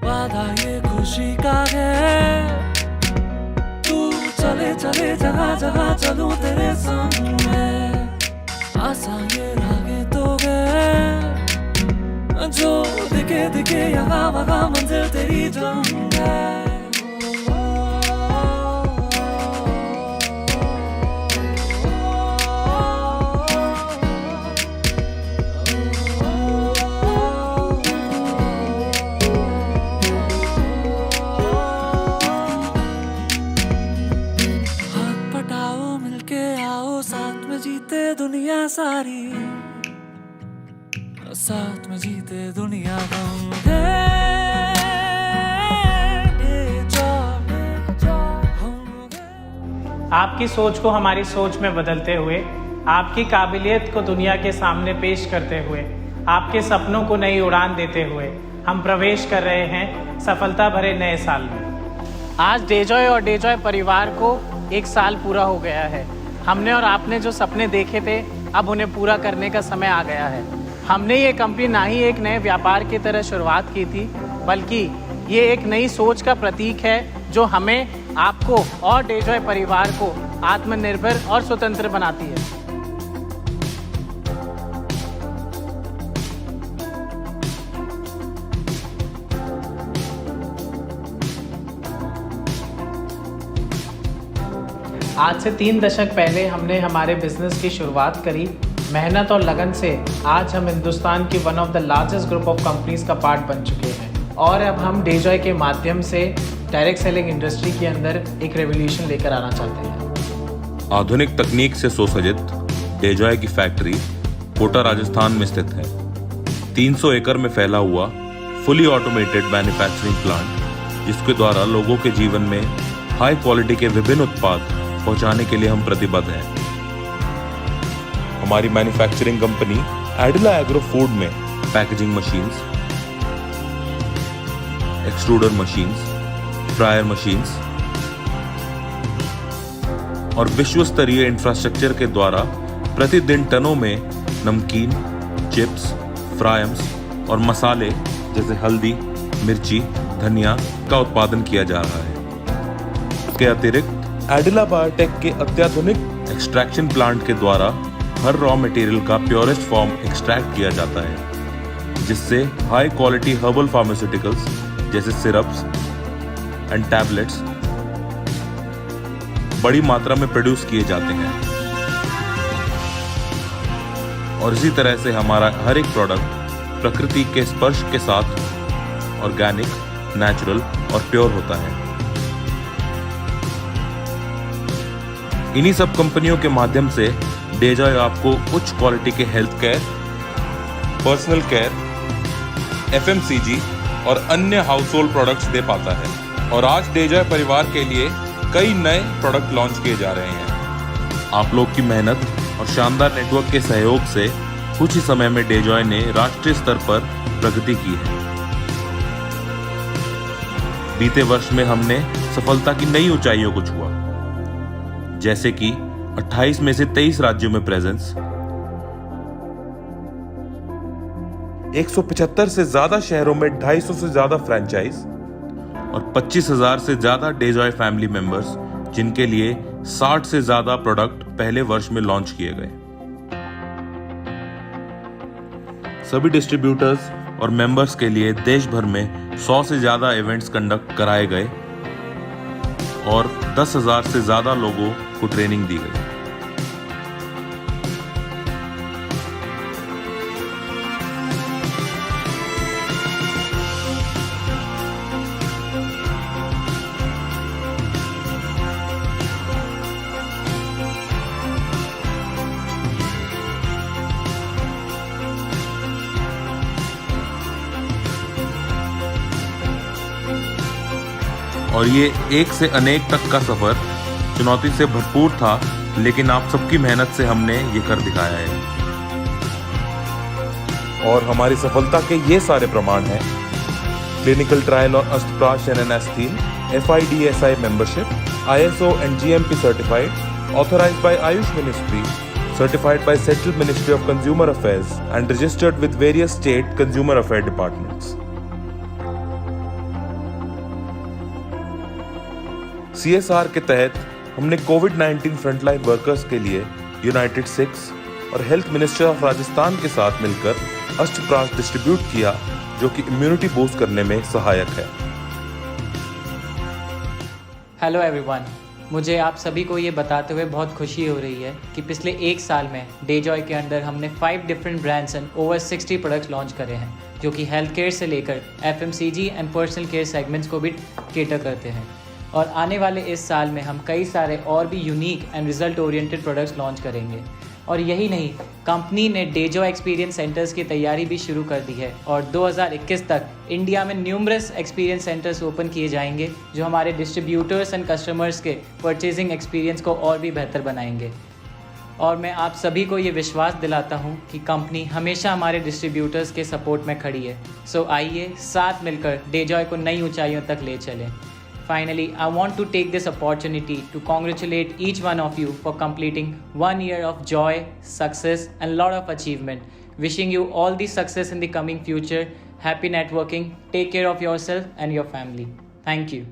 वादा ये खुशी का है, तू चले चले जहाँ जहाँ चलूं तेरे संग में, आसा ये रागे तो गए जो दिखे दिखे यहाँ वहाँ मंजिल तेरी जंग है। साथ में जीते दुनिया सारी, साथ में जीते दुनिया आपकी सोच को हमारी सोच में बदलते हुए, आपकी काबिलियत को दुनिया के सामने पेश करते हुए, आपके सपनों को नई उड़ान देते हुए हम प्रवेश कर रहे हैं सफलता भरे नए साल में। आज डेजॉय और डेजॉय परिवार को 1 साल पूरा हो गया है। हमने और आपने जो सपने देखे थे अब उन्हें पूरा करने का समय आ गया है। हमने ये कंपनी ना ही एक नए व्यापार की तरह शुरुआत की थी, बल्कि ये एक नई सोच का प्रतीक है जो हमें, आपको और डेजॉय परिवार को आत्मनिर्भर और स्वतंत्र बनाती है। आज से 3 दशक पहले हमने हमारे बिजनेस की शुरुआत करी। मेहनत और लगन से आज हम हिंदुस्तान की one of the largest group of companies का पार्ट बन चुके हैं और अब हम डेजॉय के माध्यम से डायरेक्ट सेलिंग इंडस्ट्री के अंदर एक रेवोल्यूशन लेकर आना चाहते हैं। आधुनिक तकनीक से सुसज्जित डेजॉय की फैक्ट्री कोटा राजस्थान में स्थित है। 300 एकड़ में फैला हुआ फुली ऑटोमेटेड मैन्युफैक्चरिंग प्लांट, जिसके द्वारा लोगों के जीवन में हाई क्वालिटी के विभिन्न उत्पाद पहुंचाने के लिए हम प्रतिबद्ध हैं। हमारी मैन्युफैक्चरिंग कंपनी एडिला एग्रो फूड में packaging machines, extruder machines, fryer machines और विश्व स्तरीय इंफ्रास्ट्रक्चर के द्वारा प्रतिदिन टनों में नमकीन, चिप्स, फ्रायम्स और मसाले जैसे हल्दी, मिर्ची, धनिया का उत्पादन किया जा रहा है। इसके अतिरिक्त एडिला बायोटेक के अत्याधुनिक एक्सट्रैक्शन प्लांट के द्वारा हर रॉ मटेरियल का प्योरेस्ट फॉर्म एक्सट्रैक्ट किया जाता है, जिससे हाई क्वालिटी हर्बल फार्मास्यूटिकल्स जैसे सिरप्स एंड टैबलेट्स बड़ी मात्रा में प्रोड्यूस किए जाते हैं। और इसी तरह से हमारा हर एक प्रोडक्ट प्रकृति के स्पर्श के साथ ऑर्गेनिक, नेचुरल और प्योर होता है। इन्हीं सब कंपनियों के माध्यम से डेजॉय आपको उच्च क्वालिटी के health care, personal care, FMCG और अन्य हाउस होल्ड प्रोडक्ट्स दे पाता है। और आज डेजॉय परिवार के लिए कई नए प्रोडक्ट लॉन्च किए जा रहे हैं। आप लोग की मेहनत और शानदार नेटवर्क के सहयोग से कुछ ही समय में डेजॉय ने राष्ट्रीय स्तर पर प्रगति की है। बीते वर्ष में हमने सफलता की नई ऊंचाइयों को छुआ, जैसे कि 28 में से 23 राज्यों में प्रेजेंस, 175 से ज्यादा शहरों में 250 से ज्यादा फ्रैंचाइज और 25,000 से ज्यादा डेजॉय फैमिली मेंबर्स, जिनके लिए 60 से ज्यादा प्रोडक्ट पहले वर्ष में लॉन्च किए गए। सभी डिस्ट्रीब्यूटर्स और मेंबर्स के लिए देश भर में 100 से ज्यादा इवेंट्स कंडक्ट कराए गए और 10,000 से ज्यादा लोगों को ट्रेनिंग दी गई। और ये एक से अनेक तक का सफर चुनौती से भरपूर था, लेकिन आप सबकी मेहनत से हमने ये कर दिखाया है। और हमारी सफलता के ये सारे प्रमाण हैं: क्लिनिकल ट्रायल और अष्टप्राश NN-3, FIDSI membership, ISO and GMP certified, authorized by Ayush Ministry, certified by Central Ministry of Consumer Affairs and registered with various state consumer affairs departments. CSR के तहत हमने कोविड-19 फ्रंटलाइन वर्कर्स के लिए United six और health minister of Rajasthan के साथ मिलकर अष्टप्राश distribute किया, जो कि इम्यूनिटी बूस्ट करने में सहायक है। हेलो एवरीवन, मुझे आप सभी को ये बताते हुए बहुत खुशी हो रही है कि पिछले एक साल में डेजॉय के अंदर हमने 5 different brands and over 60 products launch करे हैं, जो कि हेल्थ केयर से लेकर FMCG and personal care segments को भी केटर करते हैं। और आने वाले इस साल में हम कई सारे और भी unique and result oriented products launch करेंगे। और यही नहीं, कंपनी ने डेजॉय एक्सपीरियंस सेंटर्स की तैयारी भी शुरू कर दी है और 2021 तक इंडिया में न्यूमरस एक्सपीरियंस सेंटर्स ओपन किए जाएंगे, जो हमारे डिस्ट्रीब्यूटर्स एंड कस्टमर्स के परचेजिंग एक्सपीरियंस को और भी बेहतर बनाएंगे। और मैं आप सभी को ये विश्वास दिलाता हूँ कि कंपनी हमेशा हमारे डिस्ट्रीब्यूटर्स के सपोर्ट में खड़ी है। सो आइए साथ मिलकर डेजॉय को नई ऊंचाइयों तक ले चलें। Finally, I want to take this opportunity to congratulate each one of you for completing 1 year of joy, success and lot of achievement. Wishing you all the success in the coming future. Happy networking. Take care of yourself and your family. Thank you.